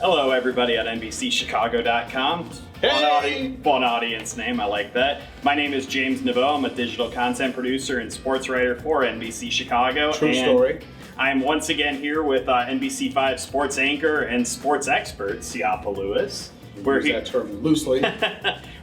Hello, everybody at NBCChicago.com. Hey! Fun audience name, I like that. My name is James Neveau. I'm a digital content producer and sports writer for NBC Chicago. True story. I'm once again here with NBC5 sports anchor and sports expert, Siafa Lewis. Use that term loosely.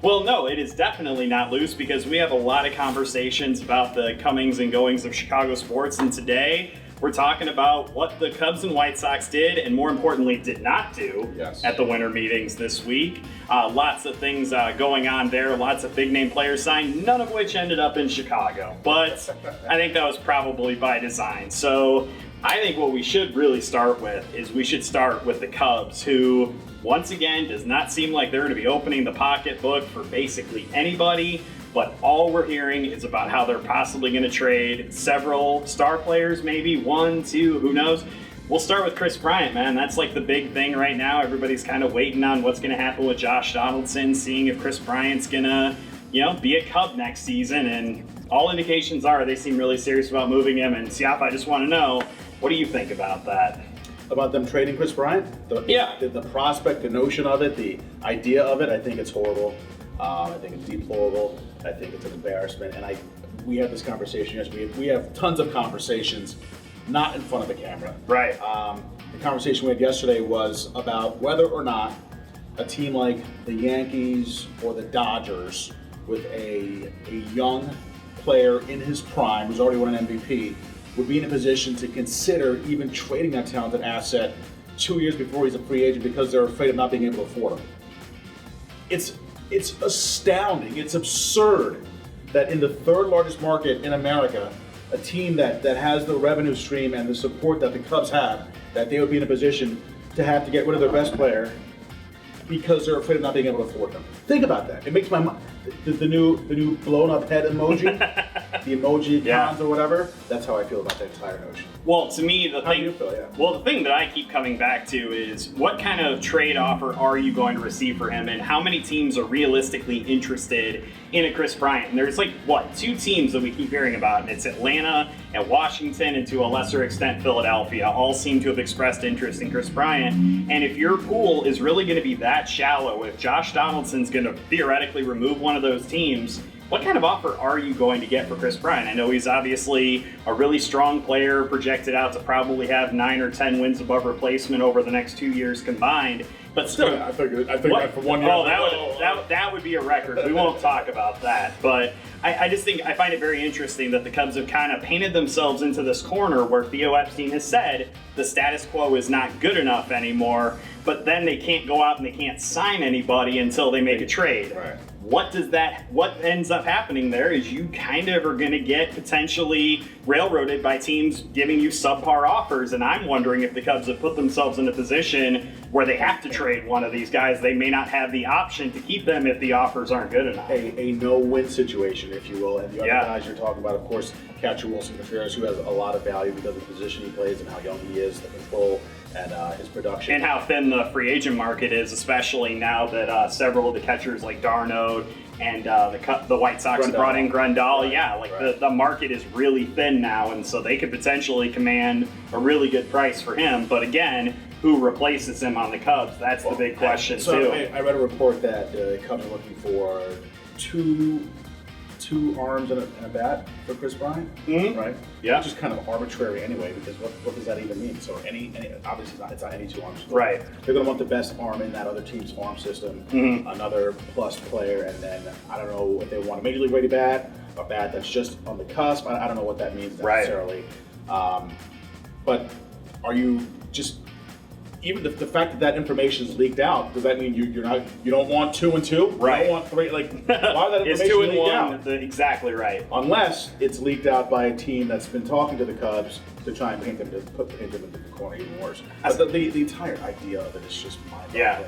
Well, no, it is definitely not loose because we have a lot of conversations about the comings and goings of Chicago sports, and today we're talking about what the Cubs and White Sox did, and more importantly, did not do at the Winter Metings this week. Lots of things going on there, lots of big-name players signed, none of which ended up in Chicago. But I think that was probably by design. So I think what we should really start with is we should start with the Cubs, who, once again, does not seem like they're going to be opening the pocketbook for basically anybody. But all we're hearing is about how they're possibly going to trade several star players, maybe one, two, who knows. We'll start with Kris Bryant, man. That's like the big thing right now. Everybody's kind of waiting on what's going to happen with Josh Donaldson, seeing if Kris Bryant's going to, be a Cub next season. And all indications are they seem really serious about moving him. And Siafa, I just want to know, what do you think about that? About them trading Kris Bryant? The prospect, the notion of it, the idea of it, I think it's horrible. I think it's deplorable. I think it's an embarrassment. And we had this conversation yesterday. We have tons of conversations not in front of a camera. Right. The conversation we had yesterday was about whether or not a team like the Yankees or the Dodgers with a young player in his prime who's already won an MVP would be in a position to consider even trading that talented asset 2 years before he's a free agent because they're afraid of not being able to afford him. It's astounding, it's absurd that in the third largest market in America, a team that has the revenue stream and the support that the Cubs have, that they would be in a position to have to get rid of their best player because they're afraid of not being able to afford them. Think about that. It makes my mind. The new blown up head emoji, the emoji icons or whatever. That's how I feel about that entire notion. Well, to me, How do you feel? the thing that I keep coming back to is what kind of trade offer are you going to receive for him, and how many teams are realistically interested in a Kris Bryant? And there's two teams that we keep hearing about, and it's Atlanta and Washington, and to a lesser extent Philadelphia, all seem to have expressed interest in Kris Bryant. And if your pool is really going to be that shallow, if Josh Donaldson's going to theoretically remove one of those teams, what kind of offer are you going to get for Kris Bryant? I know he's obviously a really strong player, projected out to probably have 9 or 10 wins above replacement over the next 2 years combined. But still, I think that for 1 year. Oh, that would be a record. We won't talk about that. But I just think I find it very interesting that the Cubs have kind of painted themselves into this corner where Theo Epstein has said the status quo is not good enough anymore, but then they can't go out and they can't sign anybody until they make a trade. Right. What ends up happening there is you kind of are going to get potentially railroaded by teams giving you subpar offers, and I'm wondering if the Cubs have put themselves in a position where they have to trade one of these guys. They may not have the option to keep them if the offers aren't good enough. A no-win situation, if you will. And the other guys you're talking about, of course, catcher Wilson Contreras, who has a lot of value because of the position he plays and how young he is, the control, and his production. And how thin the free agent market is, especially now that several of the catchers like Darno and the White Sox have brought in Grandal. The market is really thin now, and so they could potentially command a really good price for him. But again, who replaces him on the Cubs? That's the big question, too. I read a report that the Cubs are looking for two arms and a bat for Kris Bryant, right? Yeah. Which is kind of arbitrary anyway, because what does that even mean? So any obviously it's not any two arms. Right. They're going to want the best arm in that other team's farm system, another plus player, and then I don't know if they want a major league ready bat, a bat that's just on the cusp. I don't know what that means necessarily. Right. But are you just even the fact that information is leaked out, does that mean you don't want 2 and 2? Right. You don't want 3? Like, why that information it's 2 and leaked 1. out? Exactly right. Unless it's leaked out by a team that's been talking to the Cubs to try and paint them into the corner even worse. But the entire idea of it is just mind-boggling. Yeah.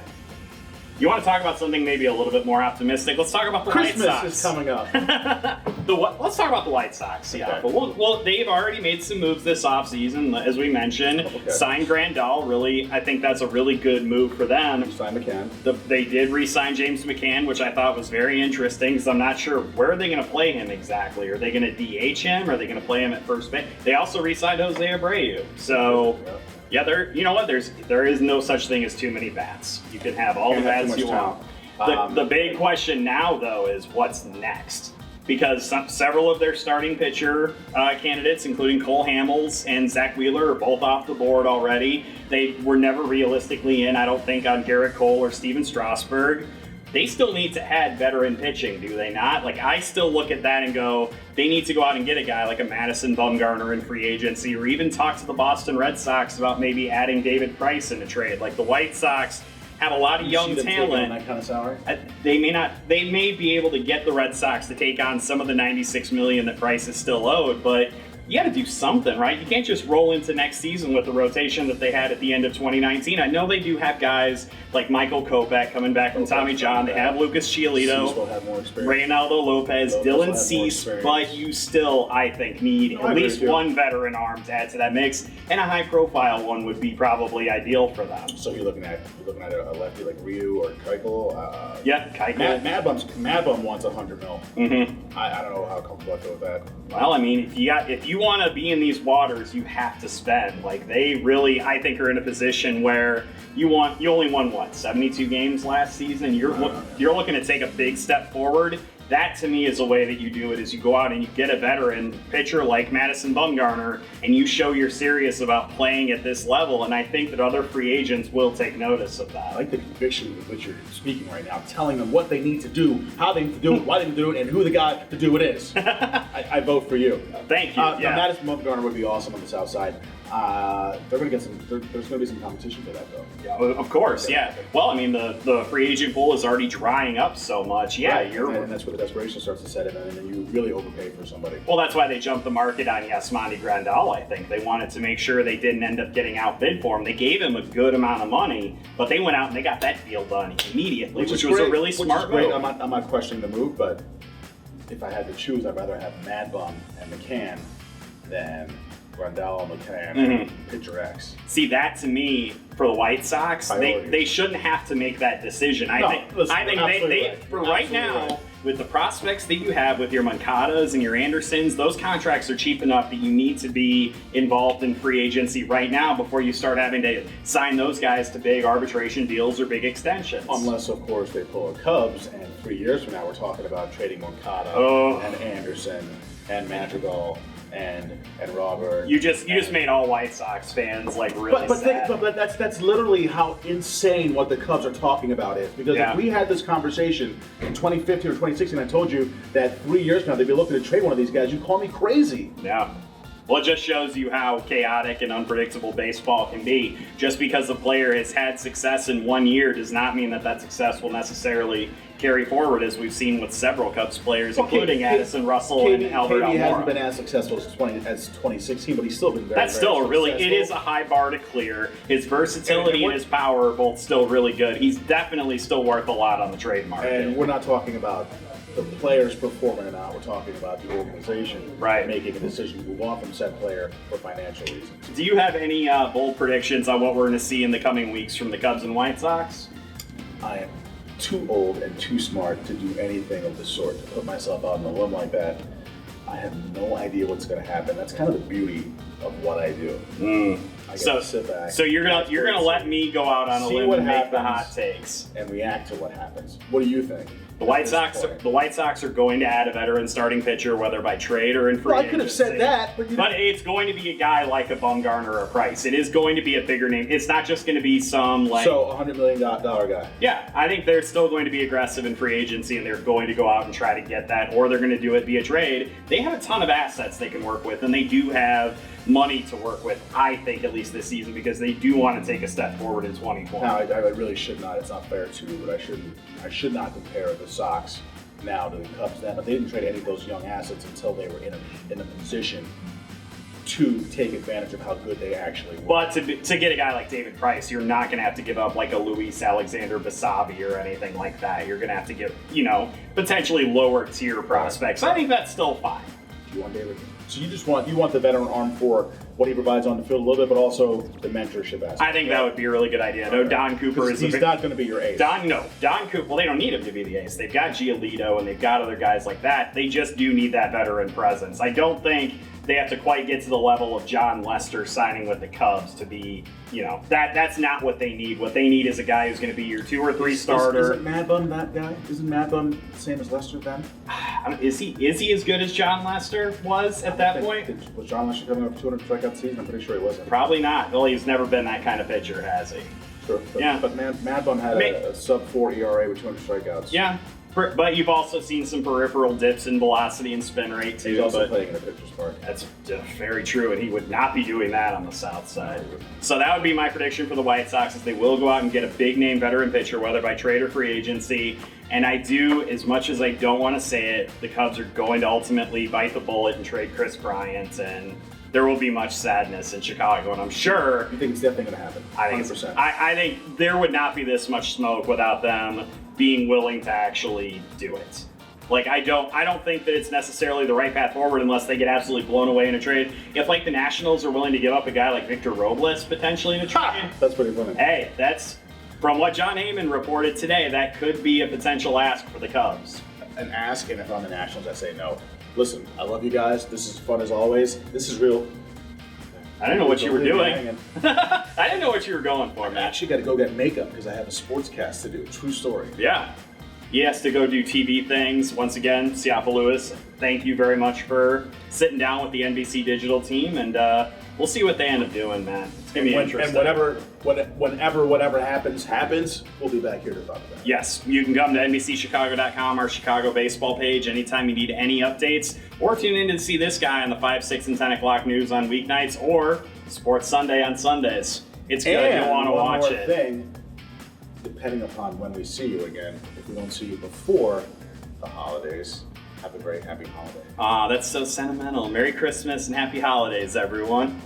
You want to talk about something maybe a little bit more optimistic? Let's talk about the Christmas White Sox. is coming up. Let's talk about the White Sox. Yeah. Okay. Well, they've already made some moves this offseason, as we mentioned. Okay. Signed Grandal. Really, I think that's a really good move for them. Signed McCann. They did re-sign James McCann, which I thought was very interesting, because I'm not sure where are they going to play him exactly. Are they going to DH him? Or are they going to play him at first base? They also re-signed Jose Abreu. So. Yeah, you know what? There is no such thing as too many bats. You can have all the bats you want. The big question now, though, is what's next? Because several of their starting pitcher candidates, including Cole Hamels and Zach Wheeler, are both off the board already. They were never realistically in, I don't think, on Garrett Cole or Steven Strasburg. They still need to add veteran pitching, do they not? Like, I still look at that and go, they need to go out and get a guy like a Madison Bumgarner in free agency, or even talk to the Boston Red Sox about maybe adding David Price in a trade. Like, the White Sox have a lot of young talent. That kind of salary? They may be able to get the Red Sox to take on some of the $96 million that Price is still owed, but you got to do something, right? You can't just roll into next season with the rotation that they had at the end of 2019. I know they do have guys like Michael Kopech coming back from Tommy John. They have Lucas Giolito, Reynaldo Lopez, Dylan Cease, but you still, I think, need at least one veteran arm to add to that mix, and a high-profile one would be probably ideal for them. So you're looking at a lefty like Ryu or Keuchel? Yeah, Keuchel. Mad Bum wants $100 million. Mm-hmm. I don't know how comfortable I feel with that. Well, I mean, if you want to be in these waters, you have to spend. Like, they really, I think, are in a position where you only won 72 games last season. You're looking to take a big step forward. That, to me, is a way that you do it, is you go out and you get a veteran pitcher like Madison Bumgarner, and you show you're serious about playing at this level, and I think that other free agents will take notice of that. I like the conviction with which you're speaking right now, telling them what they need to do, how they need to do it, why they need to do it, and who the guy to do it is. I vote for you. Thank you. Now, Madison Bumgarner would be awesome on the South Side. They're going to get there's going to be some competition for that, though. Yeah, of course, yeah. Well, I mean, the free agent pool is already drying up so much. Yeah, right. And that's where the desperation starts to set in, and then you really overpay for somebody. Well, that's why they jumped the market on Yasmani Grandal, I think. They wanted to make sure they didn't end up getting outbid for him. They gave him a good amount of money, but they went out and they got that deal done immediately, which was a really smart move. I'm not questioning the move, but if I had to choose, I'd rather have Mad Bum and McCann than Grandal, McCann, and Pitcher X. See, that to me, for the White Sox, they shouldn't have to make that decision. I think they for right now, with the prospects that you have with your Moncadas and your Andersons, those contracts are cheap enough that you need to be involved in free agency right now before you start having to sign those guys to big arbitration deals or big extensions. Unless, of course, they pull a Cubs, and 3 years from now we're talking about trading Moncada and Anderson and Madrigal and Robert. You just made all White Sox fans like really sad. But that's literally how insane what the Cubs are talking about is. Because if we had this conversation in 2015 or 2016, I told you that 3 years from now they'd be looking to trade one of these guys, you'd call me crazy. Yeah. Well, it just shows you how chaotic and unpredictable baseball can be. Just because a player has had success in 1 year does not mean that success will necessarily carry forward, as we've seen with several Cubs players, including Addison Russell and Albert Almora. He hasn't been as successful as 2016, but he's still been very, That's still very really, successful. it is a high bar to clear. His versatility and his power are both still really good. He's definitely still worth a lot on the trade market. And we're not talking about the players performing or not. We're talking about the organization making a decision to move on from said player for financial reasons. Do you have any bold predictions on what we're going to see in the coming weeks from the Cubs and White Sox? I am too old and too smart to do anything of the sort, to put myself out on a limb like that. I have no idea what's going to happen. That's kind of the beauty of what I do. I get to sit back. So you're gonna let me go out on a limb and make the hot takes and react to what happens. What do you think? The White Sox are going to add a veteran starting pitcher, whether by trade or in free agency. I could have said that, but it's going to be a guy like a Bumgarner or a Price. It is going to be a bigger name. It's not just going to be some a $100 million guy. Yeah, I think they're still going to be aggressive in free agency, and they're going to go out and try to get that, or they're going to do it via trade. They have a ton of assets they can work with, and they do have money to work with, I think, at least this season, because they do want to take a step forward in 2020. No, I really should not. It's not fair to, but I should not compare the Sox now to the Cubs then, but they didn't trade any of those young assets until they were in a position to take advantage of how good they actually were. But to get a guy like David Price, you're not going to have to give up like a Luis Alexander Basavi or anything like that. You're going to have to give, potentially lower tier prospects. I think that's still fine. Do you want David? So you want the veteran arm for what he provides on the field a little bit, but also the mentorship aspect. I think that would be a really good idea. No, Don Cooper is... He's not going to be your ace. Don Cooper, well, they don't need him to be the ace. They've got Giolito and they've got other guys like that. They just do need that veteran presence. I don't think they have to quite get to the level of John Lester signing with the Cubs to be, that's not what they need. What they need is a guy who's going to be your 2 or 3 starter. Isn't Mad Bum that guy? Isn't Mad Bum the same as Lester then? Is he as good as John Lester was at that point? Was John Lester coming up for 200 strikeout season? I'm pretty sure he wasn't. Probably not. Well, he's never been that kind of pitcher, has he? Sure. But Mad Bum had a sub-4 ERA with 200 strikeouts. Yeah. But you've also seen some peripheral dips in velocity and spin rate too. He's also playing in a pitcher's park. That's very true, and he would not be doing that on the south side. So that would be my prediction for the White Sox, is they will go out and get a big-name veteran pitcher, whether by trade or free agency. And I do, as much as I don't want to say it, the Cubs are going to ultimately bite the bullet and trade Kris Bryant, and there will be much sadness in Chicago, and I'm sure... You think it's definitely going to happen? I think 100%. I think there would not be this much smoke without them being willing to actually do it. Like, I don't think that it's necessarily the right path forward unless they get absolutely blown away in a trade. If, like, the Nationals are willing to give up a guy like Victor Robles potentially in a trade... That's pretty funny. Hey, that's... From what John Heyman reported today, that could be a potential ask for the Cubs. An ask, and if I'm the Nationals, I say no. Listen, I love you guys. This is fun as always. This is real. I didn't know what you were doing. I didn't know what you were going for, I man. actually got to go get makeup because I have a sports cast to do. True story. Yeah. He has to go do TV things. Once again, Siafa Lewis, thank you very much for sitting down with the NBC digital team, and we'll see what they end up doing, man. It's going to be interesting. And whatever happens, we'll be back here to talk about it. Yes, you can come to NBCChicago.com, our Chicago baseball page, anytime you need any updates, or tune in to see this guy on the 5, 6, and 10 o'clock news on weeknights, or Sports Sunday on Sundays. It's good. You'll want to watch it. Thing, depending upon when we see you again, if we don't see you before the holidays, have a very happy holiday. That's so sentimental. Merry Christmas and happy holidays, everyone.